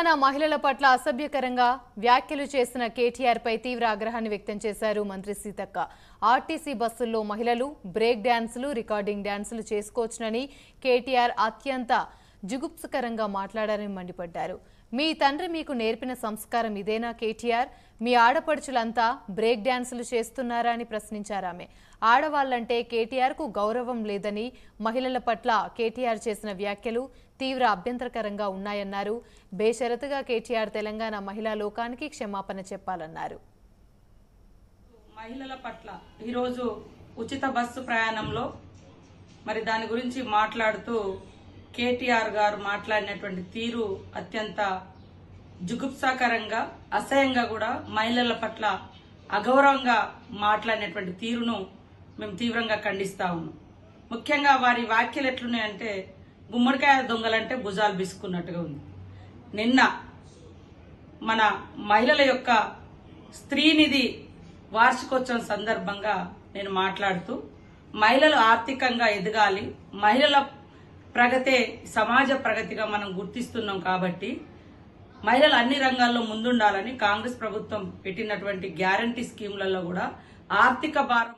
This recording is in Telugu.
తెలంగాణ మహిళల పట్ల అసభ్యకరంగా వ్యాఖ్యలు చేసిన కేటీఆర్ పై తీవ్ర ఆగ్రహాన్ని వ్యక్తం చేశారు మంత్రి సీతక్క. ఆర్టీసీ బస్సుల్లో మహిళలు బ్రేక్ డాన్సులు, రికార్డింగ్ డాన్సులు చేసుకోవచ్చునని కేటీఆర్ అత్యంత జుగుప్సకరంగా మాట్లాడారని మండిపడ్డారు. మీ తండ్రి మీకు నేర్పిన సంస్కారం ఇదేనా కేటీఆర్? మీ ఆడపడుచులంతా బ్రేక్ డాన్సులు చేస్తున్నారా అని ప్రశ్నించారామె. ఆడవాళ్లంటే కేటీఆర్ కు గౌరవం లేదని, మహిళల పట్ల కేటీఆర్ చేసిన వ్యాఖ్యలు తీవ్ర అభ్యంతరకరంగా ఉన్నాయన్నారు. బేషరతుగా కేటీఆర్ తెలంగాణ మహిళా లోకానికి క్షమాపణ చెప్పాలన్నారు. మహిళల పట్ల ఈరోజు ఉచిత బస్సు ప్రయాణంలో మరి దాని గురించి మాట్లాడుతూ కేటీఆర్ గారు మాట్లాడినటువంటి తీరు అత్యంత జుగుప్సాకరంగా, అసహ్యంగా, కూడా మహిళల పట్ల అగౌరవంగా మాట్లాడినటువంటి తీరును మేము తీవ్రంగా ఖండిస్తా ఉన్నాం. ముఖ్యంగా వారి వ్యాఖ్యలు ఎట్లున్నాయంటే గుమ్మడికాయ దొంగలంటే భుజాలు బిసుకున్నట్టుగా ఉంది. నిన్న మన మహిళల యొక్క స్త్రీనిధి వార్షికోత్సవం సందర్భంగా నేను మాట్లాడుతూ మహిళలు ఆర్థికంగా ఎదగాలి, మహిళల ప్రగతే సమాజ ప్రగతిగా మనం గుర్తిస్తున్నాం కాబట్టి మహిళలు అన్ని రంగాల్లో ముందుండాలని కాంగ్రెస్ ప్రభుత్వం పెట్టినటువంటి గ్యారంటీ స్కీములలో కూడా ఆర్థిక భారం